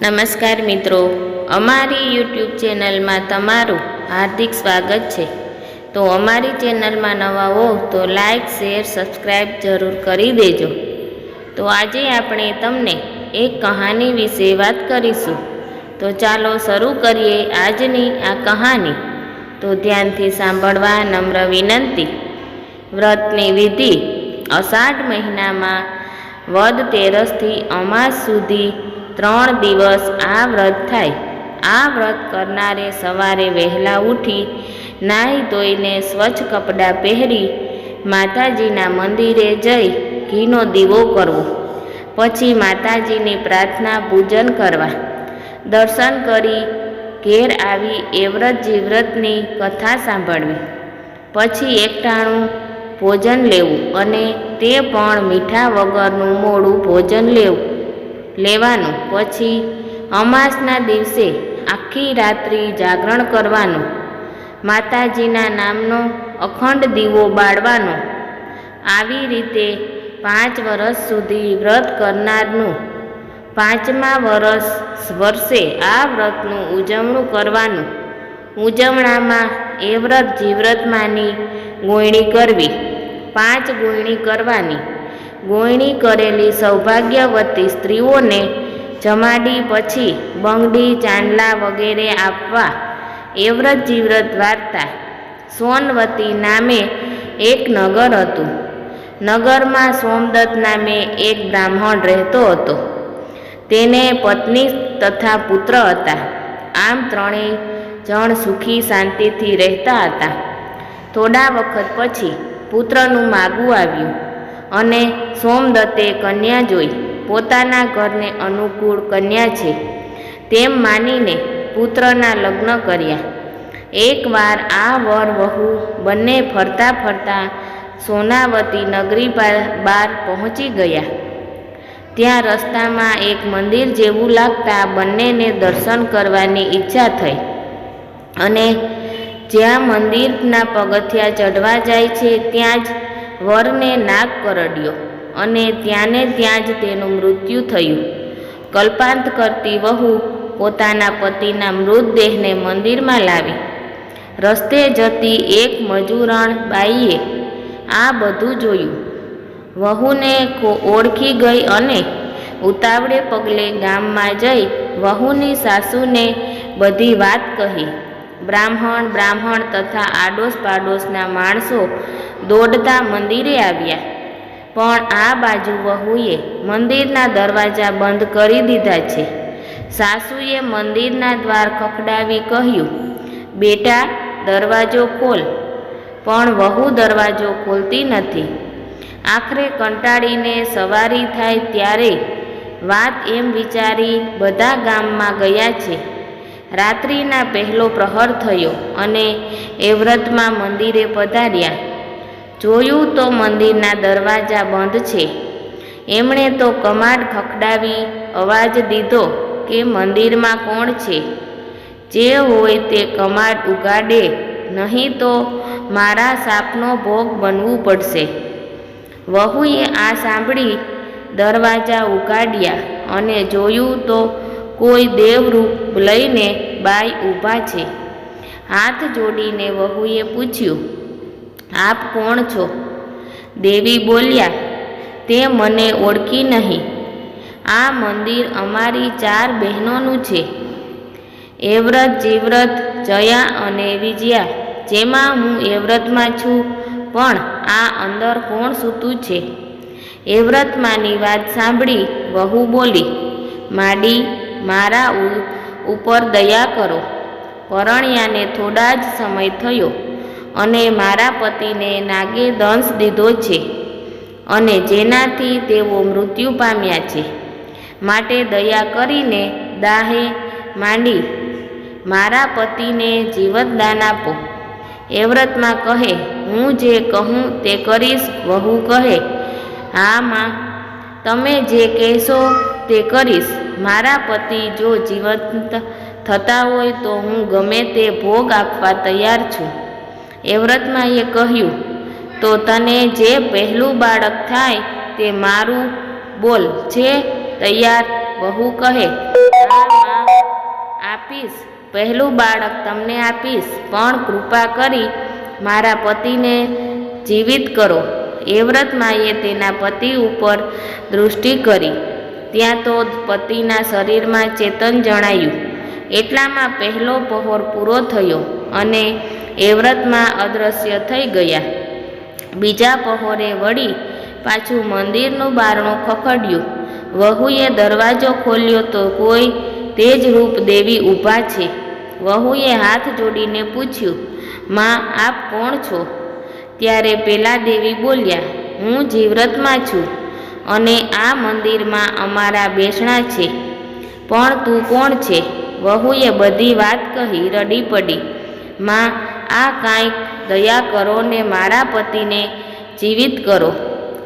નમસ્કાર મિત્રો, અમારી યુટ્યુબ ચેનલમાં તમારું હાર્દિક સ્વાગત છે। તો અમારી ચેનલમાં નવા હો તો લાઈક, શેર, સબસ્ક્રાઈબ જરૂર કરી દેજો। તો આજે આપણે તમને એક કહાની વિશે વાત કરીશું। તો ચાલો શરૂ કરીએ આજની આ કહાની। તો ધ્યાનથી સાંભળવા નમ્ર વિનંતી। વ્રતની વિધિ। અષાઢ મહિનામાં વદ તેરસથી અમાસ સુધી 3 દિવસ આ વ્રત થાય। આ વ્રત કરનારે સવારે વહેલા ઉઠી નાહી ધોઈને સ્વચ્છ કપડાં પહેરી માતાજીના મંદિરે જઈ ઘીનો દીવો કરવો, પછી માતાજીની પ્રાર્થના પૂજન કરવા, દર્શન કરી ઘેર આવી એ વ્રત જીવ્રતની કથા સાંભળવી, પછી એકટાણું ભોજન લેવું અને તે પણ મીઠા વગરનું મોડું ભોજન લેવાનું। પછી અમાસના દિવસે આખી રાત્રિ જાગરણ કરવાનું, માતાજીના નામનો અખંડ દીવો બાળવાનો। આવી રીતે 5 વર્ષ સુધી વ્રત કરનારનું 5મા વર્ષે આ વ્રતનું ઉજવણું કરવાનું। ઉજવણામાં એ વ્રત જીવ્રતમાંની ગોયણી કરવી, 5 ગોયણી કરવાની। ગોયણી કરેલી સૌભાગ્યવતી સ્ત્રીઓને જમાડી પછી બંગડી, ચાંદલા વગેરે આપવા। એ વ્રત જીવ્રત વાર્તા। સોનવતી નામે એક નગર હતું। નગરમાં સોમદત્ત નામે એક બ્રાહ્મણ રહેતો હતો। તેને પત્ની તથા પુત્ર હતા। આમ 3 જણ સુખી શાંતિથી રહેતા હતા। થોડા વખત પછી પુત્રનું માગું આવ્યું અને સોમદત્તે કન્યા જોઈ પોતાના ઘરને અનુકૂળ કન્યા છે તેમ માનીને પુત્રના લગ્ન કર્યા। એકવાર આ વર વહુ બંને ફરતા ફરતા સોનાવતી નગરી બહાર પહોંચી ગયા। ત્યાં રસ્તામાં એક મંદિર જેવું લાગતા બંનેને દર્શન કરવાની ઈચ્છા થઈ અને જ્યાં મંદિરના પગથિયા ચઢવા જાય છે ત્યાં જ વરને નાગ કરડ્યો અને ત્યાંને ત્યાં જ તેનું મૃત્યુ થયું। કલ્પાંત કરતી વહુ પોતાના પતિના મૃતદેહને મંદિરમાં લાવી। રસ્તે જતી એક મજૂરણ બાઈએ આ બધું જોયું। વહુને ઓળખી ગઈ અને ઉતાવળે પગલે ગામમાં જઈ વહુની સાસુને બધી વાત કહી। બ્રાહ્મણ તથા આડોશ પાડોશના માણસો દોડતા મંદિરે આવ્યા, પણ આ બાજુ વહુએ મંદિરના દરવાજા બંધ કરી દીધા છે। સાસુએ મંદિરના દ્વાર ખખડાવી કહ્યું, બેટા દરવાજો ખોલ, પણ વહુ દરવાજો ખોલતી નથી। આખરે કંટાળીને સવારી થાય ત્યારે વાત એમ વિચારી બધા ગામમાં ગયા છે। રાત્રિના પહેલો પ્રહર થયો અને એ વ્રતમાં મંદિરે પધાર્યા। જોયું તો મંદિરના દરવાજા બંધ છે। એમણે તો કમાડ ખખડાવી અવાજ દીધો કે મંદિરમાં કોણ છે? જે હોય તે કમાડ ઉગાડે, નહીં તો મારા શાપનો ભોગ બનવું પડશે। વહુએ આ સાંભળી દરવાજા ઉગાડ્યા અને જોયું તો કોઈ દેવરૂપ લઈને બાઈ ઊભા છે। હાથ જોડીને વહુએ પૂછ્યું, આપ કોણ છો? દેવી બોલ્યા, તે મને ઓળખી નહીં। આ મંદિર અમારી 4 બહેનોનું છે, એ વ્રત જીવ્રત, જયા અને વિજયા, જેમાં હું એ વ્રતમાં છું, પણ આ અંદર કોણ સૂતું છે? એ વ્રતમાંની વાત સાંભળી વહુ બોલી, માડી મારા ઉપર દયા કરો। પરણ્યાને થોડા જ સમય થયો અને મારા પતિને નાગે દંશ દીધો છે અને જેનાથી તેઓ મૃત્યુ પામ્યા છે, માટે દયા કરીને દાહે માંડી મારા પતિને જીવતદાન આપો। એ વ્રતમાં કહે, હું જે કહું તે કરીશ। વહુ કહે, હા માં, તમે જે કહેશો તે કરીશ। મારા પતિ જો જીવંત થતા હોય તો હું ગમે તે ભોગ આપવા તૈયાર છું। એ વ્રતમાં એ કહ્યું, તો તને જે પહેલું બાળક થાય તે મારું બોલ, છે તૈયાર? વહુ કહે, આપીશ, પહેલું બાળક તમને આપીશ, પણ કૃપા કરી મારા પતિને જીવિત કરો. એવ્રતમાએ તેના પતિ ઉપર દૃષ્ટિ કરી. ત્યાં તો પતિના શરીરમાં ચેતન જણાયું. એટલામાં પહેલો પહોર પૂરો થયો અને એવ્રતમાં અદૃશ્ય થઈ ગયા. બીજા પહોરે વળી પાછું મંદિરનું બારણું ખખડ્યું. વહુએ દરવાજો ખોલ્યો તો કોઈ તેજરૂપ દેવી ઊભા છે. વહુએ હાથ જોડીને પૂછ્યું, માં, આપ કોણ છો? ત્યારે પેલા દેવી બોલ્યા, હું જીવ્રતમાં છું અને આ મંદિરમાં અમારા બેસણા છે. પણ તું કોણ છે? વહુએ બધી વાત કહી રડી પડી. માં, આ કાંઈક દયા કરો ને મારા પતિને જીવિત કરો.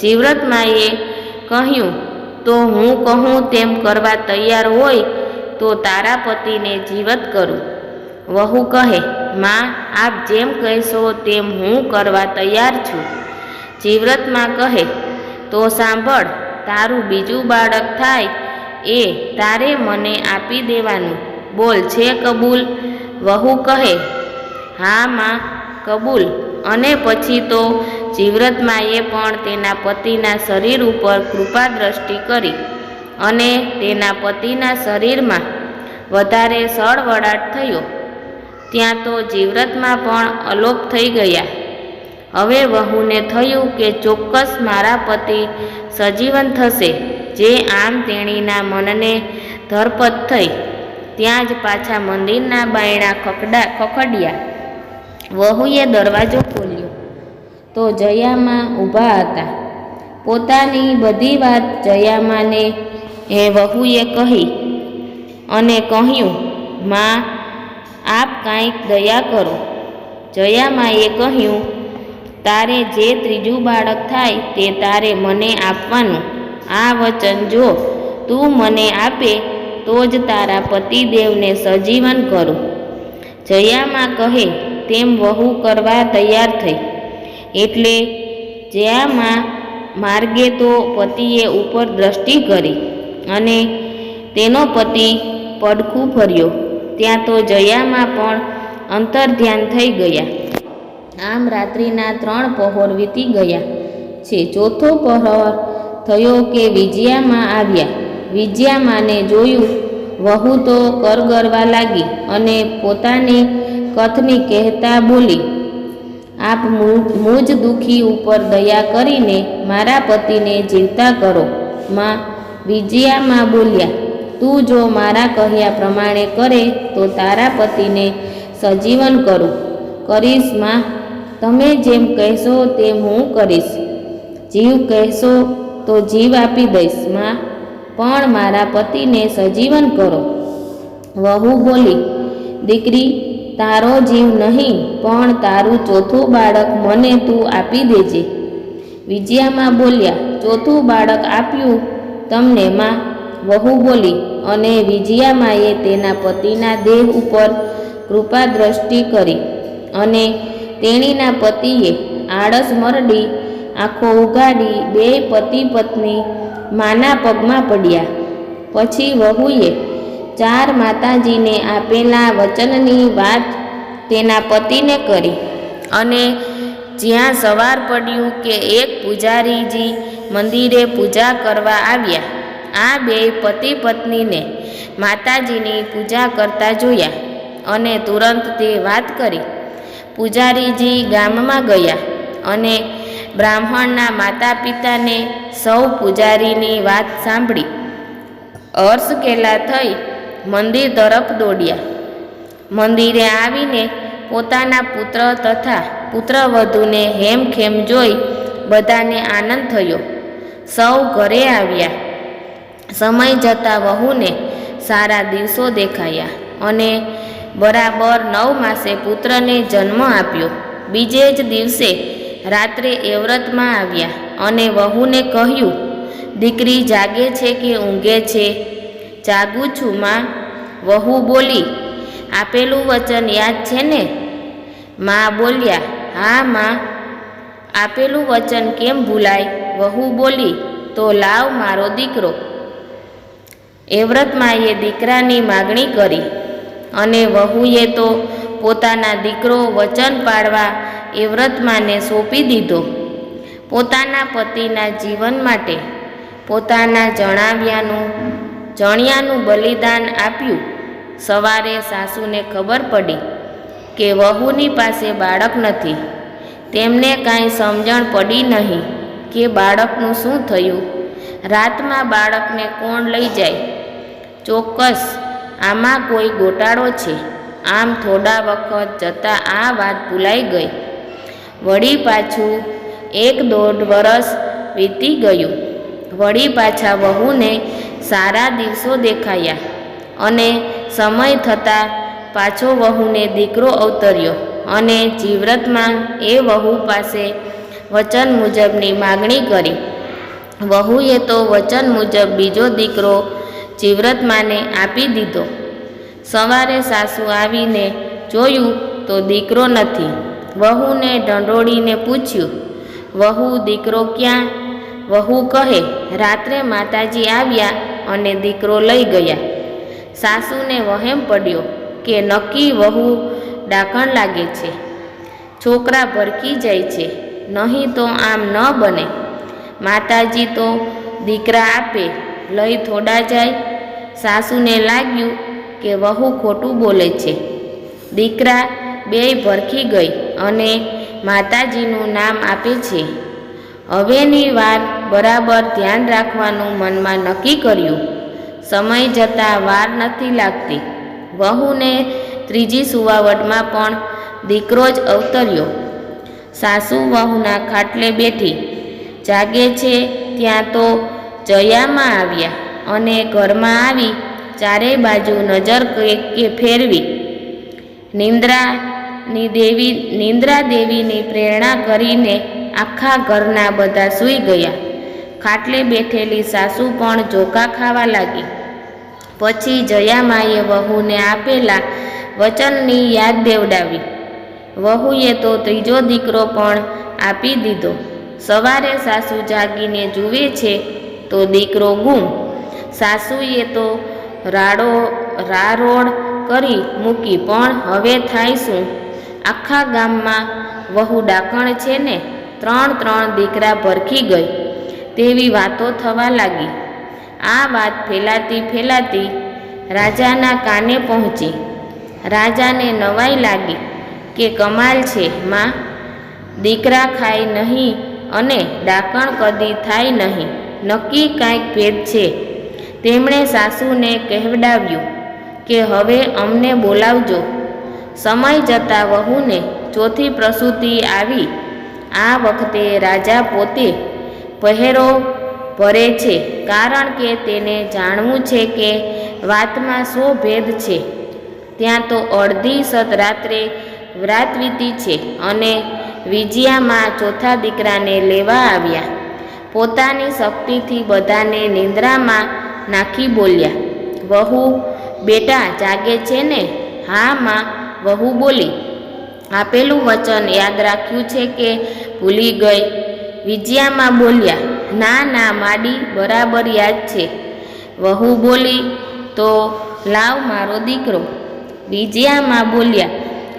જીવ્રતમાએ કહ્યું, તો હું કહું તેમ કરવા તૈયાર હોય તો તારા પતિને જીવત કરું. વહુ કહે, માં, આપ જેમ કહેશો તેમ હું કરવા તૈયાર છું. જીવ્રતમાં કહે, તો સાંભળ, તારું બીજું બાળક થાય એ તારે મને આપી દેવાનું. બોલ, છે કબૂલ? વહુ કહે, હા માં, કબૂલ. અને પછી તો જીવ્રતમાએ પણ તેના પતિના શરીર ઉપર કૃપા દ્રષ્ટિ કરી અને તેના પતિના શરીરમાં વધારે સળવળાટ થયો. ત્યાં તો જીવ્રતમાં પણ અલોપ થઈ ગયા. હવે વહુને થયું કે ચોક્કસ મારા પતિ સજીવન થશે. જે આમ તેણીના મનને ધરપત થઈ. ત્યાં જ પાછા મંદિરના બાયણા ખખડ્યા. વહુએ દરવાજો ખોલ્યો તો જયામાં ઊભા હતા. પોતાની બધી વાત જયામાને વહુએ કહી અને કહ્યું, માં, આપ કાંઈક દયા કરો. જયામાએ કહ્યું, તારે જે ત્રીજું બાળક થાય તે તારે મને આપવાનું. આ વચન જો તું મને આપે તો જ તારા પતિદેવને સજીવન કરું. જયામા કહે તેમ વહુ કરવા તૈયાર થઈ. એટલે જયામા માર્ગે તો પતિએ ઉપર દ્રષ્ટિ કરી અને તેનો પતિ પડખું ફર્યો. ત્યાં તો જયામા પણ અંતર્ધ્યાન થઈ ગયા. આમ રાત્રિના 3 પહોર વીતી ગયા છે. ચોથો પહોર થયો કે વિજયામાં આવ્યા. વિજયામાને જોયું. વહુ તો કરગરવા લાગી અને પોતાની કથની કહેતા બોલી, આપ મુજ દુઃખી ઉપર દયા કરીને મારા પતિને જીવતા કરો. માં, વિજયામાં બોલ્યા, તું જો મારા કહ્યા પ્રમાણે કરે તો તારા પતિને સજીવન કરીશ. માં, તમે જેમ કહેશો તેમ હું કરીશ. જીવ કહેશો તો જીવ આપી દઈશ. માં, પણ મારા પતિને સજીવન કરો. વહુ બોલી, દીકરી, તારો જીવ નહીં પણ તારું ચોથું બાળક મને તું આપી દેજે. વિજયામાં બોલ્યા, ચોથું બાળક આપ્યું તમને માં. વહુ બોલી અને વિજયામાએ તેના પતિના દેહ ઉપર કૃપા દ્રષ્ટિ કરી અને તેણીના પતિએ આળસ મરડી આંખો ઉઘાડી 2 પતિ પત્ની માના પગમાં પડ્યા. પછી વહુએ 4 માતાજીને આપેલા વચનની વાત તેના પતિને કરી અને જ્યાં સવાર પડ્યું કે એક પૂજારીજી મંદિરે પૂજા કરવા આવ્યા. આ 2 પતિ પત્નીને માતાજીની પૂજા કરતા જોયા અને તુરંત તે વાત કરી. પૂજારીજી ગામમાં ગયા અને બ્રાહ્મણના માતા પિતાને સૌ પૂજારીની વાત સાંભળી હર્ષકેલા થઈ મંદિર તરફ દોડ્યા. મંદિરે આવીને પોતાના પુત્ર તથા પુત્રવધૂને હેમખેમ જોઈ બધાને આનંદ થયો. સૌ ઘરે આવ્યા. સમય જતાં વહુને સારા દિવસો દેખાયા અને બરાબર 9 માસે પુત્રને જન્મ આપ્યો. બીજે જ દિવસે રાત્રે એવ્રતમાં આવ્યા અને વહુને કહ્યું, દીકરી જાગે છે કે ઊંઘે છે? જાગું છું માં. વહુ બોલી, આપેલું વચન યાદ છે ને? માં બોલ્યા, હા માં. આપેલું વચન કેમ ભૂલાય? વહુ બોલી, તો લાવ મારો દીકરો. એવ્રતમાએ દીકરાની માગણી કરી. અને વહુએ તો પોતાના દીકરો વચન પાળવા એ વ્રતમાને સોંપી દીધો. પોતાના પતિના જીવન માટે પોતાના જણિયાનું બલિદાન આપ્યું. સવારે સાસુને ખબર પડી કે વહુની પાસે બાળક નથી. તેમને કાંઈ સમજણ પડી નહીં કે બાળકનું શું થયું. રાતમાં બાળકને કોણ લઈ જાય? ચોક્કસ આમાં કોઈ ગોટાળો છે. આમ થોડા વખત જતાં આ વાત ભૂલાઈ ગઈ. વળી પાછું 1-1.5 વર્ષ વીતી ગયું. વળી પાછા વહુને સારા દિવસો દેખાયા અને સમય થતાં પાછો વહુને દીકરો અવતર્યો અને જીવ્રતમાં એ વહુ પાસે વચન મુજબની માગણી કરી. વહુએ તો વચન મુજબ બીજો દીકરો જીવ્રતમાને આપી દીધો. સવારે સાસુ આવીને જોયું તો દીકરો નથી. વહુને ઢંઢોળીને પૂછ્યું, વહુ દીકરો ક્યાં? વહુ કહે, રાત્રે માતાજી આવ્યા અને દીકરો લઈ ગયા. સાસુને વહેમ પડ્યો કે નક્કી વહુ ડાકણ લાગે છે. છોકરા ભરકી જાય છે, નહીં તો આમ ન બને. માતાજી તો દીકરા આપે, લઈ થોડા જાય. સાસુને લાગ્યું કે વહુ ખોટું બોલે છે. દીકરા બેય ભરખી ગઈ અને માતાજીનું નામ આપે છે. હવેની વાર બરાબર ધ્યાન રાખવાનું મનમાં નક્કી કર્યું. સમય જતાં વાર નથી લાગતી. વહુને ત્રીજી સુવાવડમાં પણ દીકરો જ અવતર્યો. સાસુ વહુના ખાટલે બેઠી જાગે છે ત્યાં તો જયામાં આવ્યા અને ઘરમાં આવી ચારેય બાજુ નજર કે ફેરવી. નિંદ્રા દેવીની પ્રેરણા કરીને આખા ઘરના બધા સૂઈ ગયા. ખાટલે બેઠેલી સાસુ પણ ઝોકા ખાવા લાગી. પછી જયામાએ વહુને આપેલા વચનની યાદ દેવડાવી. વહુએ તો ત્રીજો દીકરો પણ આપી દીધો. સવારે સાસુ જાગીને જુએ છે તો દીકરો ગુમ. સાસુએ તો રારોડ કરી મૂકી, પણ હવે થાય શું? આખા ગામમાં વહુ ડાકણ છે ને, 3 દીકરા ભરખી ગઈ તેવી વાતો થવા લાગી. આ વાત ફેલાતી રાજાના કાને પહોંચી. રાજાને નવાઈ લાગી કે કમાલ છે માં, દીકરા ખાય નહીં અને ડાકણ કદી થાય નહીં. નક્કી કાંઈક ભેદ છે. તેમણે સાસુને કહેવડાવ્યું કે હવે અમને બોલાવજો. સમય જતાં વહુને ચોથી પ્રસૂતિ આવી. આ વખતે રાજા પોતે પહેરો ભરે છે, કારણ કે તેને જાણવું છે કે વાતમાં શો ભેદ છે. ત્યાં તો અડધી સતરાત્રે રાત વીતી છે અને વિજયામાં ચોથા દીકરાને લેવા આવ્યા. પોતાની શક્તિથી બધાને નિંદ્રામાં નાખી બોલ્યા, વહુ બેટા જાગે છે ને? હા માં, વહુ બોલી. આપેલું વચન યાદ રાખ્યું છે કે ભૂલી ગઈ? વિજયામાં બોલ્યા, ના માડી, બરાબર યાદ છે. વહુ બોલી, તો લાવ મારો દીકરો. વિજયામાં બોલ્યા.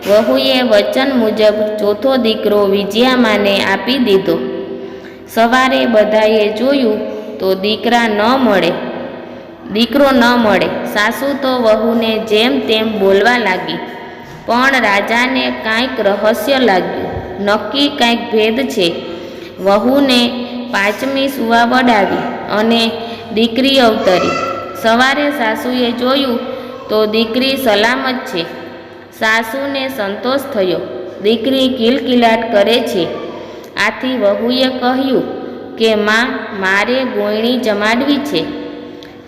વહુએ વચન મુજબ ચોથો દીકરો વિજયામાને આપી દીધો. સવારે બધાએ જોયું તો દીકરો ન મળે. સાસુ તો વહુને જેમ તેમ બોલવા લાગી, પણ રાજાને કાંઈક રહસ્ય લાગ્યું. નક્કી કાંઈક ભેદ છે. વહુને 5મી સુવાવડ આવી અને દીકરી અવતરી. સવારે સાસુએ જોયું તો દીકરી સલામત છે. સાસુને સંતોષ થયો. દીકરી કિલકિલાટ કરે છે. આથી વહુએ કહ્યું કે માં, મારે ગોયણી જમાડવી છે.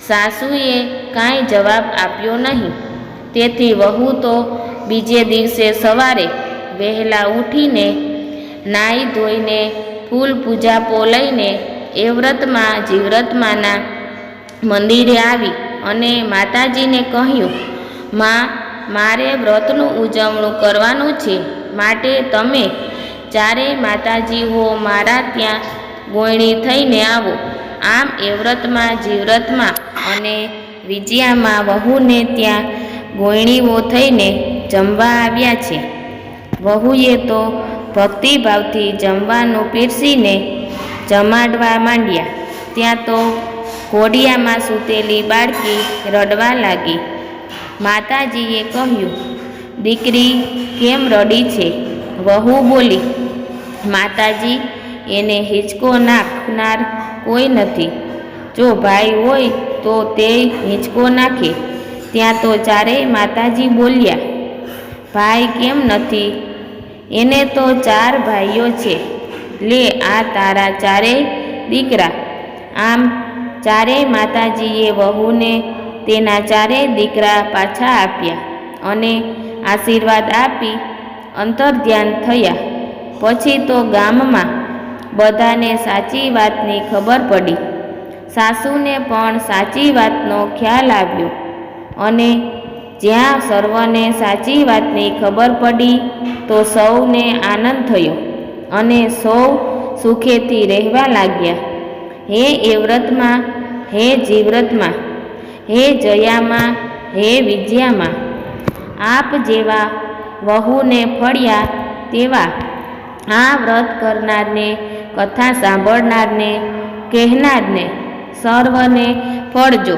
સાસુએ કાંઈ જવાબ આપ્યો નહીં. તેથી વહુ તો બીજે દિવસે સવારે વહેલા ઉઠીને નાહી ધોઈને ફૂલ પૂજાપો લઈને જીવ્રતમાના મંદિરે આવી અને માતાજીને કહ્યું, માં, મારે વ્રતનું ઉજવણું કરવાનું છે, માટે તમે ચારેય માતાજીઓ મારા ત્યાં ગોયણી થઈને આવો. આમ જીવ્રતમાં અને વિજયામાં વહુને ત્યાં ગોયણીઓ થઈને જમવા આવ્યા છે. વહુએ તો ભક્તિભાવથી જમવાનું પીરસીને જમાડવા માંડ્યા. ત્યાં તો ઘોડિયામાં સૂતેલી બાળકી રડવા લાગી. માતાજીએ કહ્યું, દીકરી કેમ રડી છે? વહુ બોલી, માતાજી, એને હિંચકો નાખનાર કોઈ નથી. જો ભાઈ હોય તો તે હિંચકો નાખે. ત્યાં તો ચારેય માતાજી બોલ્યા, ભાઈ કેમ નથી? એને તો 4 ભાઈઓ છે. લે, આ તારા ચારેય દીકરા. આમ ચારેય માતાજીએ વહુને તેના ચારેય દીકરા પાછા આપ્યા અને આશીર્વાદ આપી અંતર્ધ્યાન થયા. પછી તો ગામમાં બધાને સાચી વાતની ખબર પડી. સાસુને પણ સાચી વાતનો ખ્યાલ આવ્યો અને જ્યાં સર્વને સાચી વાતની ખબર પડી તો સૌને આનંદ થયો અને સૌ સુખેથી રહેવા લાગ્યા. હે એ વ્રતમાં, હે જીવ્રતમાં, હે જયામાં, હે વિજયામાં, આપ જેવા વહુને ફળ્યા તેવા આ વ્રત કરનારને, કથા સાંભળનારને, કહેનારને સર્વને ફળજો.